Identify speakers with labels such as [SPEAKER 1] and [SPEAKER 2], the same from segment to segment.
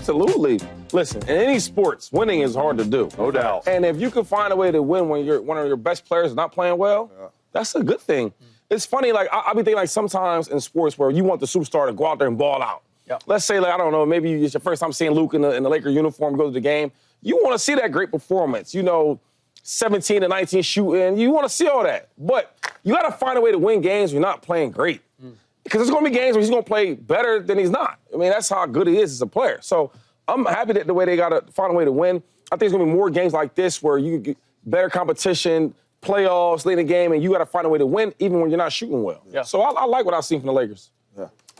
[SPEAKER 1] Absolutely. Listen, in any sports, winning is hard to do.
[SPEAKER 2] No doubt.
[SPEAKER 1] And if you can find a way to win when one of your best players is not playing well, that's a good thing. It's funny, like, I'll be thinking, like, sometimes in sports where you want the superstar to go out there and ball out. Let's say, like, I don't know, maybe it's your first time seeing Luke in the Laker uniform go to the game. You want to see that great performance, 17 to 19 shooting. You want to see all that. But you got to find a way to win games when you're not playing great. Because there's going to be games where he's going to play better than he's not. I mean, that's how good he is as a player. So I'm happy that the way they got to find a way to win. I think there's going to be more games like this where you get better competition, playoffs, late in the game, and you got to find a way to win even when you're not shooting well. So I like what I've seen from the Lakers.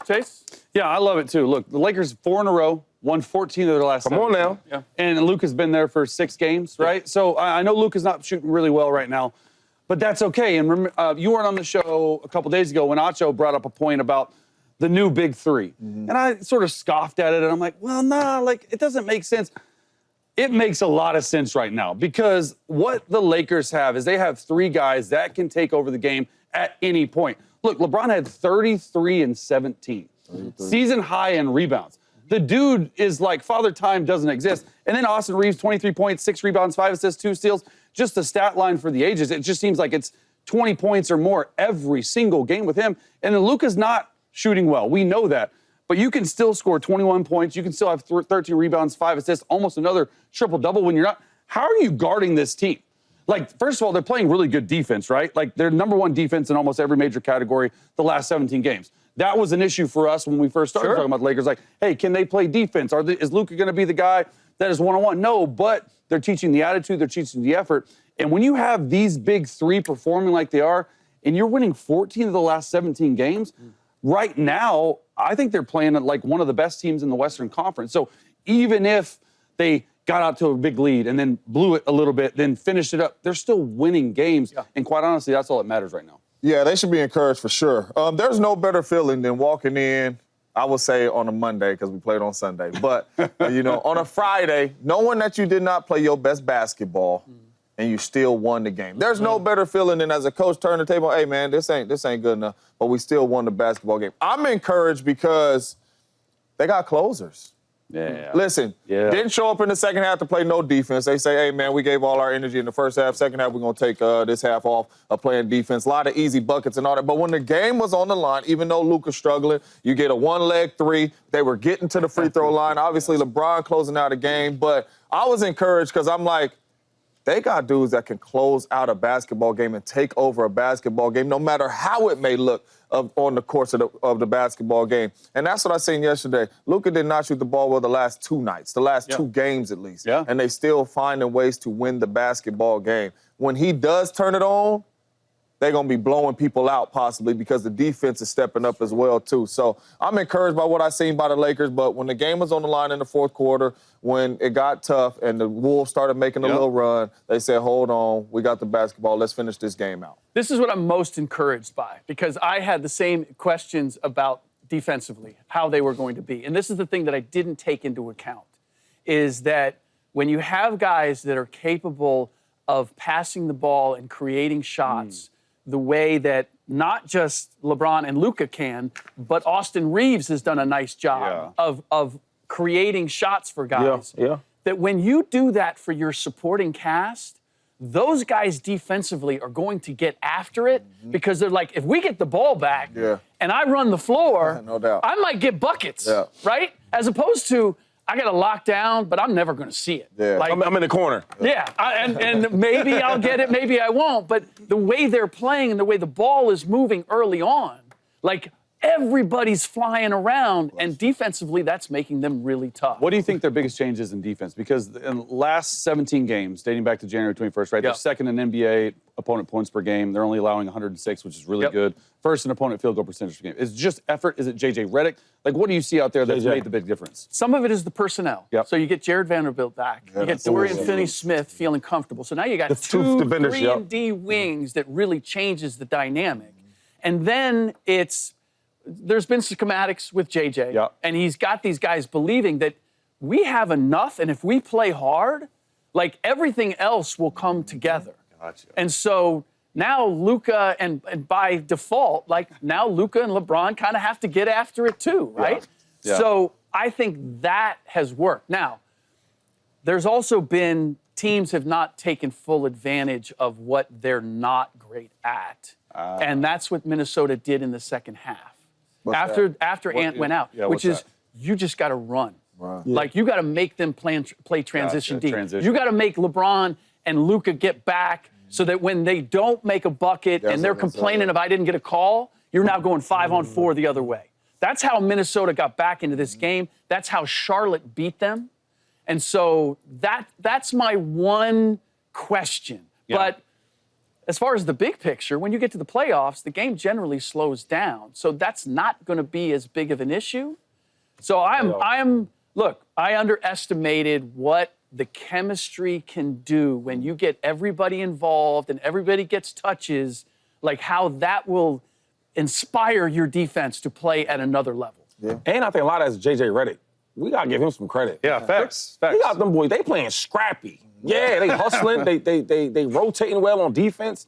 [SPEAKER 3] Chase?
[SPEAKER 2] Yeah, I love it too. Look, the Lakers 4 in a row, won 14 of their last 17.
[SPEAKER 1] Come on now.
[SPEAKER 2] And Luke has been there for 6 games, right? So I know Luke is not shooting really well right now, but that's okay. And remember, you weren't on the show a couple days ago when Acho brought up a point about the new big 3. And I sort of scoffed at it, and I'm like, well, nah, like, it doesn't make sense. It makes a lot of sense right now because what the Lakers have is they have 3 guys that can take over the game at any point. Look, LeBron had 33 and 17. Season high in rebounds. The dude is like Father Time doesn't exist. And then Austin Reeves, 23 points, 6 rebounds, 5 assists, 2 steals. Just a stat line for the ages. It just seems like it's 20 points or more every single game with him. And then Luka's not shooting well. We know that. But you can still score 21 points. You can still have 13 rebounds, 5 assists, almost another triple-double when you're not. How are you guarding this team? Like, first of all, they're playing really good defense, right? Like, they're number 1 defense in almost every major category the last 17 games. That was an issue for us when we first started talking about the Lakers. Like, hey, can they play defense? Is Luka going to be the guy that is one-on-one? No, but they're teaching the attitude, they're teaching the effort. And when you have these big 3 performing like they are, and you're winning 14 of the last 17 games, right now, I think they're playing like one of the best teams in the Western Conference. So even if they got out to a big lead and then blew it a little bit, then finished it up, they're still winning games. And quite honestly, that's all that matters right now.
[SPEAKER 4] Yeah, they should be encouraged for sure. There's no better feeling than walking in, I would say on a Monday because we played on Sunday. But, on a Friday, knowing that you did not play your best basketball and you still won the game. There's no better feeling than as a coach turn the table, hey, man, this ain't good enough, but we still won the basketball game. I'm encouraged because they got closers. Listen, didn't show up in the second half to play no defense. They say, hey, man, we gave all our energy in the first half. Second half, we're going to take this half off of playing defense. A lot of easy buckets and all that. But when the game was on the line, even though Luka's struggling, you get a one-leg 3. They were getting to the free throw line. Obviously, LeBron closing out a game. But I was encouraged because I'm like, they got dudes that can close out a basketball game and take over a basketball game, no matter how it may look on the course of the basketball game. And that's what I seen yesterday. Luka did not shoot the ball well the last 2 nights, the last 2 games at least. And they still finding ways to win the basketball game. When he does turn it on, they're going to be blowing people out possibly because the defense is stepping up as well, too. So I'm encouraged by what I've seen by the Lakers, but when the game was on the line in the fourth quarter, when it got tough and the Wolves started making a little run, they said, hold on, we got the basketball, let's finish this game out.
[SPEAKER 3] This is what I'm most encouraged by because I had the same questions about defensively, how they were going to be. And this is the thing that I didn't take into account, is that when you have guys that are capable of passing the ball and creating shots the way that not just LeBron and Luka can, but Austin Reeves has done a nice job of creating shots for guys. That when you do that for your supporting cast, those guys defensively are going to get after it because they're like, if we get the ball back and I run the floor,
[SPEAKER 4] no doubt,
[SPEAKER 3] I might get buckets, right? As opposed to, I got to lock down, but I'm never going to see it.
[SPEAKER 1] Like, I'm in the corner.
[SPEAKER 3] And maybe I'll get it, maybe I won't. But the way they're playing and the way the ball is moving early on, like everybody's flying around, and defensively, that's making them really tough.
[SPEAKER 2] What do you think their biggest change is in defense? Because in the last 17 games, dating back to January 21st, right, they're second in NBA opponent points per game. They're only allowing 106, which is really good. First in opponent field goal percentage per game. Is it just effort? Is it J.J. Redick? Like, what do you see out there that's made the big difference?
[SPEAKER 3] Some of it is the personnel. So you get Jared Vanderbilt back. You get Dorian Finney-Smith feeling comfortable. So now you got 2 3-and-D wings that really changes the dynamic. And then there's been schematics with JJ, and he's got these guys believing that we have enough, and if we play hard, like everything else will come together. And so now Luka, and by default, like now Luka and LeBron kind of have to get after it too, right? So I think that has worked. Now, there's also been teams have not taken full advantage of what they're not great at. And that's what Minnesota did in the second half. After Ant went out, which is you just got to run.
[SPEAKER 4] Right.
[SPEAKER 3] Like, you got to make them play transition deep. You got to make LeBron and Luka get back so that when they don't make a bucket and they're complaining if I didn't get a call, you're now going 5-on-4 the other way. That's how Minnesota got back into this game. That's how Charlotte beat them. And so that's my one question. Yeah. But as far as the big picture, when you get to the playoffs, the game generally slows down. So that's not going to be as big of an issue. So look, I underestimated what the chemistry can do when you get everybody involved and everybody gets touches, like how that will inspire your defense to play at another level.
[SPEAKER 1] Yeah. And I think a lot of that's J.J. Redick. We got to give him some credit.
[SPEAKER 2] Yeah, facts.
[SPEAKER 1] We got them boys. They playing scrappy. Yeah, they hustling. they rotating well on defense.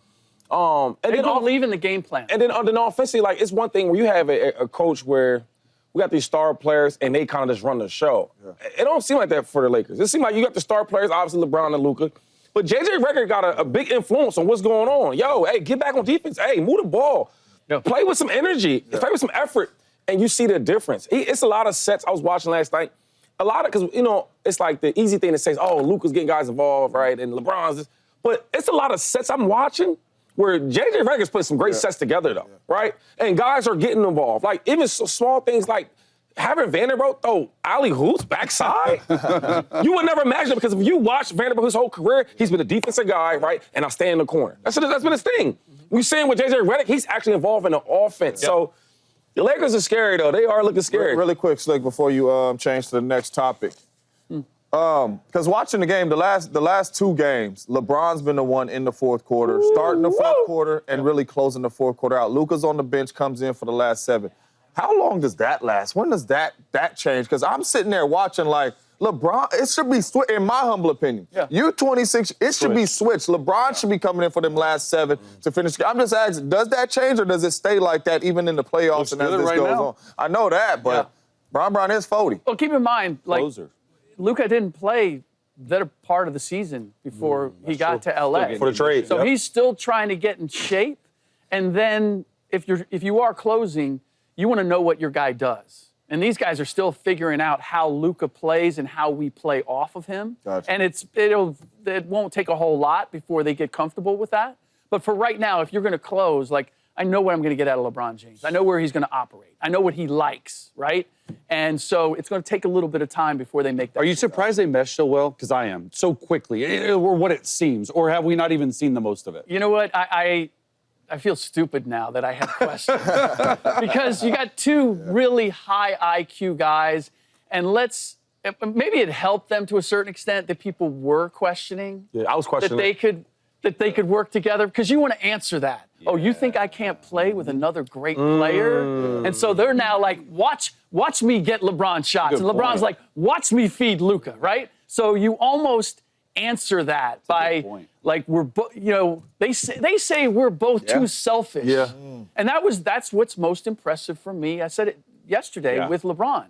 [SPEAKER 1] And
[SPEAKER 3] they believe in the game plan.
[SPEAKER 1] And then offensively, like, it's one thing where you have a coach where we got these star players and they kind of just run the show. Yeah. It don't seem like that for the Lakers. It seems like you got the star players, obviously LeBron and Luka, but J.J. Redick got a big influence on what's going on. Yo, hey, get back on defense. Hey, move the ball. Yeah. Play with some energy. Yeah. Play with some effort. And you see the difference. It's a lot of sets I was watching last night. Because, it's like the easy thing to say is, oh, Luka's getting guys involved, right? And LeBron's this. But it's a lot of sets I'm watching where J.J. Redick's put some great sets together, though, right? And guys are getting involved. Like, even small things like having Vanderbilt throw alley-hoops backside. You would never imagine it, because if you watch Vanderbilt his whole career, he's been a defensive guy, right? And I stay in the corner. That's been his thing. We're saying with J.J. Redick, he's actually involved in the offense. Yep. So the Lakers are scary, though. They are looking scary.
[SPEAKER 4] Really quick, Slick, before you change to the next topic. Because watching the game, the last two games, LeBron's been the one in the fourth quarter, starting the fourth quarter and really closing the fourth quarter out. Luka's on the bench, comes in for the last 7. How long does that last? When does that change? Because I'm sitting there watching like, LeBron, it should be switched, in my humble opinion. Yeah. You're 26, it should be switched. LeBron should be coming in for them last 7 to finish. I'm just asking, does that change or does it stay like that even in the playoffs and as this goes on? I know that, but Brown is 40.
[SPEAKER 3] Well, keep in mind, like, Luka didn't play that part of the season before he got to L.A.
[SPEAKER 1] For the trade.
[SPEAKER 3] So he's still trying to get in shape. And then if you are closing, you want to know what your guy does. And these guys are still figuring out how Luka plays and how we play off of him. Gotcha. And it won't take a whole lot before they get comfortable with that. But for right now, if you're going to close, like, I know what I'm going to get out of LeBron James. I know where he's going to operate. I know what he likes, right? And so it's going to take a little bit of time before they make that.
[SPEAKER 2] Are you surprised they mesh so well? Because I am. So quickly, or what it seems. Or have we not even seen the most of it?
[SPEAKER 3] You know what? I feel stupid now that I have questions. Because you got two really high IQ guys, and maybe it helped them to a certain extent that people were questioning.
[SPEAKER 1] Yeah, I was questioning.
[SPEAKER 3] That they could work together, because you want to answer that. Yeah. Oh, you think I can't play with another great player? And so they're now like, watch me get LeBron shots. And LeBron's like, watch me feed Luka, right? So you almost answer that by, like, they say we're both too selfish. Yeah. And that's what's most impressive for me. I said it yesterday with LeBron.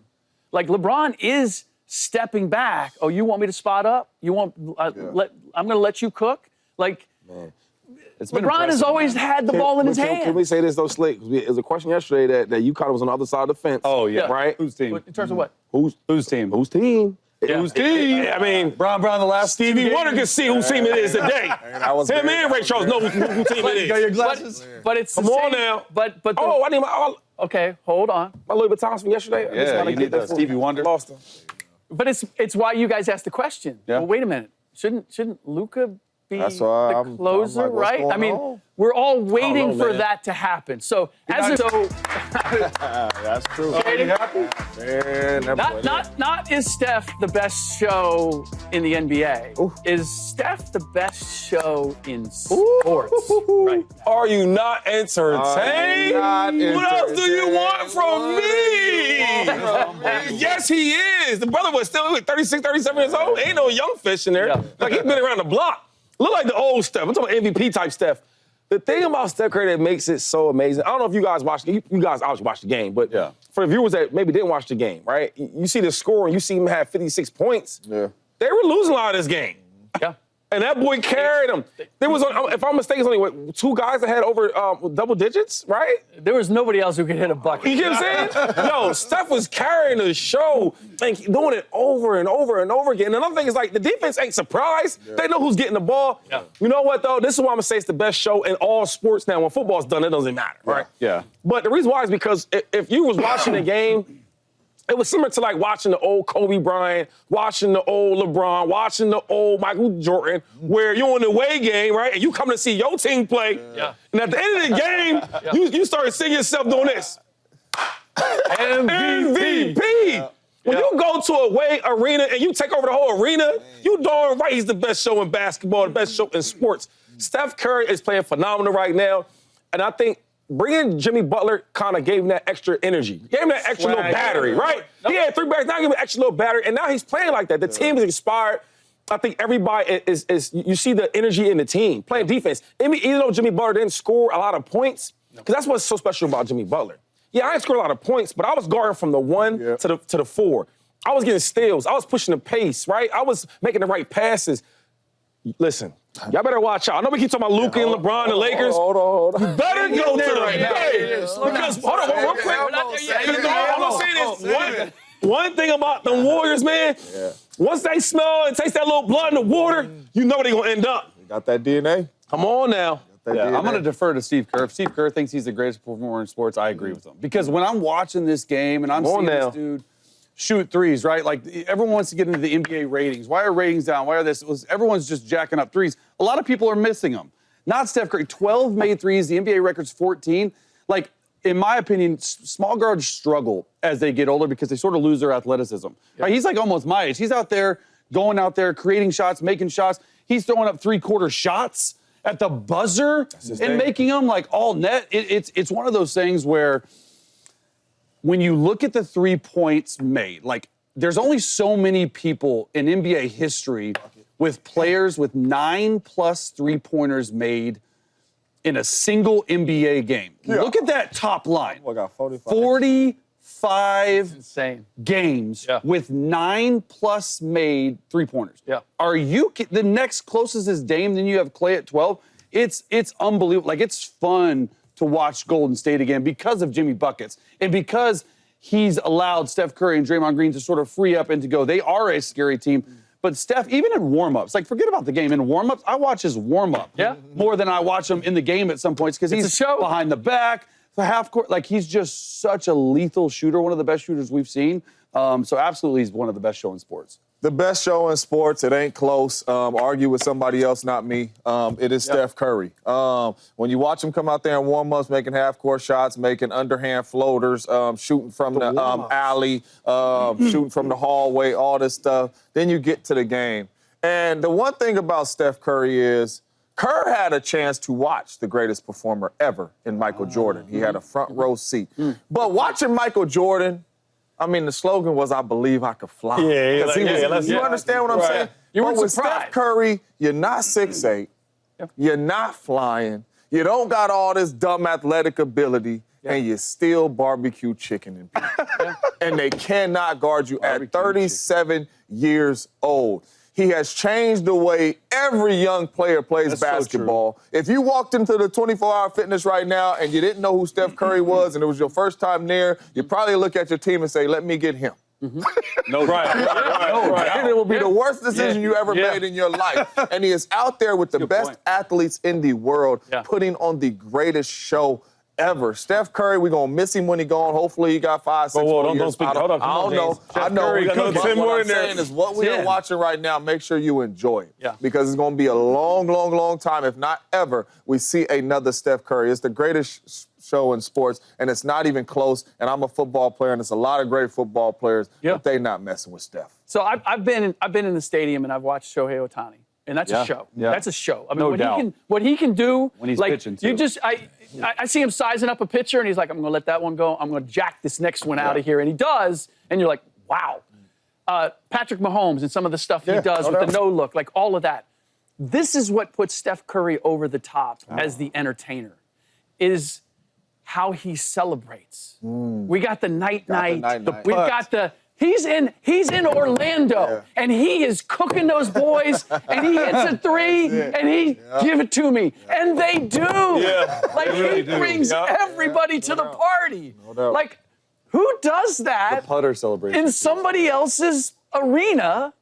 [SPEAKER 3] Like, LeBron is stepping back. Oh, you want me to spot up? You want I'm going to let you cook? Like, LeBron has always had the ball in his hand.
[SPEAKER 1] Can we say this, though, Slick? There was a question yesterday that you kind of was on the other side of the fence.
[SPEAKER 2] Oh, yeah.
[SPEAKER 1] Right?
[SPEAKER 2] Whose team?
[SPEAKER 3] In terms of what?
[SPEAKER 1] Whose team? Whose team?
[SPEAKER 2] Yeah. Whose team?
[SPEAKER 1] I mean,
[SPEAKER 2] Brown, the last
[SPEAKER 1] Stevie Wonder can see whose team it is today. Him and Ray Charles know whose team it is.
[SPEAKER 2] Got your glasses?
[SPEAKER 3] But it's
[SPEAKER 1] Come on now. I need my...
[SPEAKER 3] Okay, hold on.
[SPEAKER 1] My Louis Vuitton from yesterday.
[SPEAKER 2] Yeah, you need that Stevie Wonder.
[SPEAKER 1] Lost him.
[SPEAKER 3] But it's why you guys asked the question. Yeah. Well, wait a minute. Shouldn't Luka be the closer, I'm like, right? I mean, we're all waiting for that to happen. So that's
[SPEAKER 4] true.
[SPEAKER 3] Are you happy? Man, not is Steph the best show in the NBA? Ooh. Is Steph the best show in sports? Right now?
[SPEAKER 1] Are you not entertained? What else do you want from me? Yes, he is. The brother was still 36, 37 years old. Ain't no young fish in there. Yeah. Like, he's been around the block. Look like the old Steph. I'm talking about MVP type Steph. The thing about Steph Curry that makes it so amazing, I don't know if you guys watched, you guys obviously watched the game, but for the viewers that maybe didn't watch the game, right? You see the score and you see him have 56 points.
[SPEAKER 4] Yeah.
[SPEAKER 1] They were losing a lot of this game.
[SPEAKER 3] Yeah.
[SPEAKER 1] And that boy carried them. There was, if I'm mistaken, only two guys that had over double digits, right?
[SPEAKER 3] There was nobody else who could hit a bucket.
[SPEAKER 1] You get what I'm saying? Yo, Steph was carrying the show and doing it over and over and over again. And another thing is, like, the defense ain't surprised. Yeah. They know who's getting the ball. Yeah. You know what, though? This is why I'm going to say it's the best show in all sports now. When football's done, it doesn't matter, right?
[SPEAKER 2] Yeah.
[SPEAKER 1] But the reason why is because if you was watching the game, it was similar to like watching the old Kobe Bryant, watching the old LeBron, watching the old Michael Jordan, where you're in the away game, right? And you come to see your team play. Yeah. And at the end of the game, you start seeing yourself doing this. MVP. Yeah. When you go to a away arena and you take over the whole arena, you darn right he's the best show in basketball, the best show in sports. Steph Curry is playing phenomenal right now. And I think bringing Jimmy Butler kind of gave him that extra energy. Gave him that extra little battery, right? He had 3 bags, now give him an extra little battery, and now he's playing like that. The team is inspired. I think everybody is you see the energy in the team, playing defense. Even though Jimmy Butler didn't score a lot of points, because that's what's so special about Jimmy Butler. Yeah, I didn't score a lot of points, but I was guarding from the 1 to the 4. I was getting steals. I was pushing the pace, right? I was making the right passes. Listen, y'all better watch out. I know we keep talking about Luka and LeBron and the Lakers.
[SPEAKER 4] Hold on.
[SPEAKER 1] You better go to the
[SPEAKER 4] right now.
[SPEAKER 1] Because, hold on, real quick. I'm saying this. One thing about the Warriors, man, once they smell and taste that little blood in the water, you know where they're going to end up.
[SPEAKER 4] You got that DNA?
[SPEAKER 1] Come on now.
[SPEAKER 2] Yeah, I'm going to defer to Steve Kerr. If Steve Kerr thinks he's the greatest performer in sports, I agree with him. Because when I'm watching this game and I'm seeing this dude shoot threes, right? Like, everyone wants to get into the NBA ratings. Why are ratings down? Why are this? Everyone's just jacking up threes. A lot of people are missing them. Not Steph Curry. 12 made threes. The NBA record's 14. Like, in my opinion, small guards struggle as they get older because they sort of lose their athleticism. Yeah. Right? He's like almost my age. He's out there, going out there, creating shots, making shots. He's throwing up 3-quarter shots at the buzzer and making them like all net. It's one of those things where when you look at the 3 points made, like, there's only so many people in NBA history with players with 9+ 3-pointers made in a single NBA game. Yeah. Look at that top line.
[SPEAKER 4] I got 45.
[SPEAKER 2] 45
[SPEAKER 3] insane
[SPEAKER 2] games with 9+ made 3-pointers.
[SPEAKER 3] Yeah.
[SPEAKER 2] Are you the next closest is Dame? Then you have Clay at 12. It's unbelievable. Like, it's fun to watch Golden State again because of Jimmy Buckets and because he's allowed Steph Curry and Draymond Green to sort of free up and to go. They are a scary team. But Steph, even in warm-ups, like, forget about the game. In warm-ups, I watch his warm-up more than I watch him in the game at some points because he's behind the back, the half court. Like, he's just such a lethal shooter, one of the best shooters we've seen. So absolutely he's one of the best show in sports.
[SPEAKER 4] The best show in sports, it ain't close. Argue with somebody else, not me. It is Steph Curry. When you watch him come out there in warm-ups, making half-court shots, making underhand floaters, shooting from the alley, shooting from the hallway, all this stuff, then you get to the game. And the one thing about Steph Curry is Kerr had a chance to watch the greatest performer ever in Michael Jordan. He had a front-row seat. But watching Michael Jordan, I mean, the slogan was, "I believe I could fly." You understand what I'm saying?
[SPEAKER 3] You weren't
[SPEAKER 4] with
[SPEAKER 3] surprised.
[SPEAKER 4] Steph Curry, you're not 6'8", you're not flying, you don't got all this dumb athletic ability, and you're still barbecue chicken and they cannot guard you at 37 years old. He has changed the way every young player plays basketball. So if you walked into the 24-hour fitness right now and you didn't know who Steph Curry was and it was your first time there, you'd probably look at your team and say, let me get him.
[SPEAKER 1] Right.
[SPEAKER 4] It will be the worst decision you ever made in your life. And he is out there with the best athletes in the world, putting on the greatest show ever. Steph Curry, we're going to miss him when he's gone. Hopefully he got 5, 6 more years.
[SPEAKER 1] Don't speak. Hold on.
[SPEAKER 4] I don't know. I know.
[SPEAKER 1] Curry,
[SPEAKER 4] What I'm
[SPEAKER 1] there.
[SPEAKER 4] saying is what we are watching right now, make sure you enjoy it. Because it's going to be a long, long, long time, if not ever, we see another Steph Curry. It's the greatest show in sports, and it's not even close. And I'm a football player, and there's a lot of great football players, but they not messing with Steph.
[SPEAKER 3] So I've been in the stadium, and I've watched Shohei Ohtani. And that's a show. That's a show. I mean, what he can do
[SPEAKER 2] when he's
[SPEAKER 3] like,
[SPEAKER 2] pitching too.
[SPEAKER 3] I see him sizing up a pitcher, and he's like, I'm going to let that one go. I'm going to jack this next one out of here. And he does, and you're like, wow. Patrick Mahomes and some of the stuff he does with the no-look, like all of that. this is what puts Steph Curry over the top as the entertainer, is how he celebrates. We got the night. We've got the he's in Orlando and he is cooking those boys and he hits a three and he give it to me and they do. Like he brings everybody to the party. Like who does that
[SPEAKER 2] Putter celebration
[SPEAKER 3] in somebody else's arena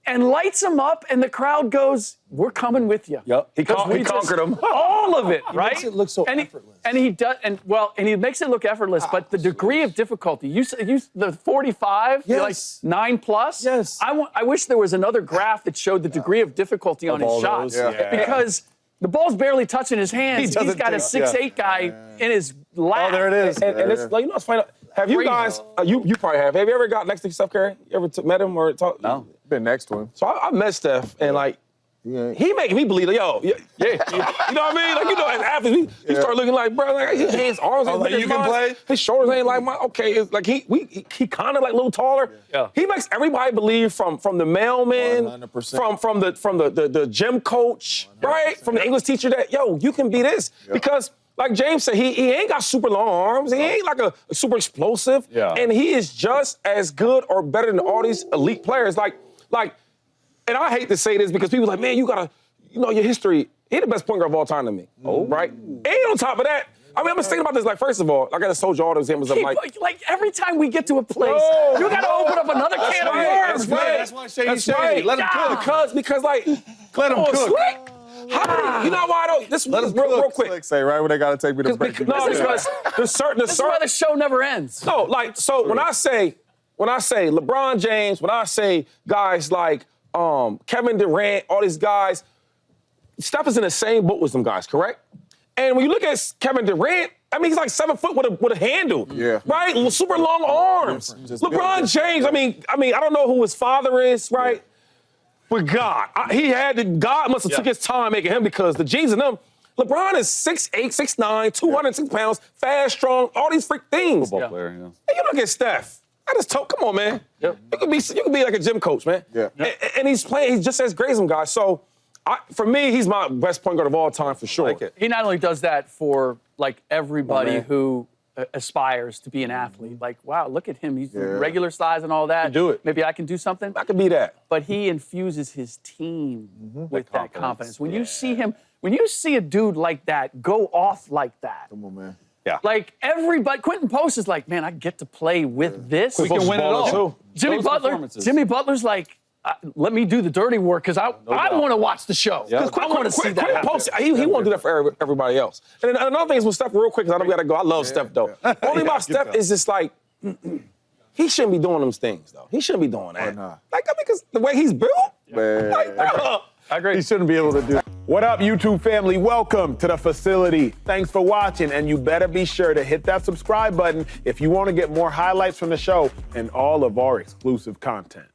[SPEAKER 3] and lights them up and the crowd goes, we're coming with you.
[SPEAKER 1] Yep. He conquered them.
[SPEAKER 3] All of it, right?
[SPEAKER 2] makes it look so effortless.
[SPEAKER 3] And he does, and he makes it look effortless. But the degree of difficulty, the 45, you're like 9+.
[SPEAKER 2] Yes.
[SPEAKER 3] I wish there was another graph that showed the degree of difficulty on his
[SPEAKER 2] all
[SPEAKER 3] shots,
[SPEAKER 2] those?
[SPEAKER 3] because the ball's barely touching his hands. He's got a 6'8" guy in his lap.
[SPEAKER 2] Oh, there it is.
[SPEAKER 1] And it's like, you know, it's funny. Have you guys? You probably have. Have you ever got next to Steph Curry? You ever met him or talked?
[SPEAKER 2] No.
[SPEAKER 4] Been next to him.
[SPEAKER 1] So I met Steph, and like, he making me believe, like, yo, you know what I mean? Like, you know, as athletes, he start looking like, bro, like his hands, arms ain't
[SPEAKER 2] like,
[SPEAKER 1] big
[SPEAKER 2] you
[SPEAKER 1] as
[SPEAKER 2] can
[SPEAKER 1] mine.
[SPEAKER 2] play?
[SPEAKER 1] His shoulders ain't like mine. Okay, it's like he kind of like a little taller.
[SPEAKER 3] Yeah.
[SPEAKER 1] He makes everybody believe from the mailman,
[SPEAKER 4] 100%.
[SPEAKER 1] from the gym coach, right? From the English teacher that, yo, you can be this because. Like James said, he ain't got super long arms. He ain't like a super explosive. And he is just as good or better than all these elite players. Like, and I hate to say this because people are like, man, you gotta, you know, your history. He the best point guard of all time to me. Right? And on top of that, I mean, I'm just thinking about this. Like, first of all, like I just told you all those examples of
[SPEAKER 3] Like every time we get to a place, you got to open up another can of worms.
[SPEAKER 2] That's why Shady's Shady. Let him cook.
[SPEAKER 1] Because like,
[SPEAKER 2] Let him cook.
[SPEAKER 1] Slick. How, you know why I don't? This is real quick.
[SPEAKER 4] Like say right when they gotta take me to break.
[SPEAKER 1] Because there's certain.
[SPEAKER 3] This is why the show never ends.
[SPEAKER 1] No, like so when I say LeBron James, when I say guys like Kevin Durant, all these guys, Steph is in the same boat with them guys, correct? And when you look at Kevin Durant, I mean he's like 7 foot with a handle, right? Super long arms. LeBron James, I mean I don't know who his father is, right? But God, God must have took his time making him because the G's in them. LeBron is 6'8", 6'9", 206 pounds, fast, strong, all these freak things.
[SPEAKER 2] Football player,
[SPEAKER 1] And you look at Steph. I just told, come on, man. You could be like a gym coach, man. And he's just as great as them guys. So for me, he's my best point guard of all time for sure.
[SPEAKER 3] He not only does that for like everybody who aspires to be an athlete. Like, wow, look at him. He's regular size and all that.
[SPEAKER 2] Do it.
[SPEAKER 3] Maybe I can do something.
[SPEAKER 1] I could be that.
[SPEAKER 3] But he infuses his team with that confidence. When you see him, when you see a dude like that go off like that.
[SPEAKER 4] Come on, man.
[SPEAKER 2] Yeah.
[SPEAKER 3] Like everybody, Quentin Post is like, man, I get to play with this.
[SPEAKER 2] We can win it all.
[SPEAKER 3] Jimmy Butler's like, let me do the dirty work because I want to watch the show.
[SPEAKER 2] Yeah.
[SPEAKER 3] I want to see that happen.
[SPEAKER 1] Post, he won't do that for everybody else. And then another thing is with Steph, real quick, because I know we got to go. I love Steph, though. Only about Steph is just like, he shouldn't be doing them things, though. He shouldn't be doing that.
[SPEAKER 4] not?
[SPEAKER 1] Like, I mean, because the way he's built,
[SPEAKER 4] Man.
[SPEAKER 1] like, bro.
[SPEAKER 2] I agree.
[SPEAKER 4] He shouldn't be able to do that.
[SPEAKER 5] What up, YouTube family? Welcome to the facility. Thanks for watching, and you better be sure to hit that subscribe button if you want to get more highlights from the show and all of our exclusive content.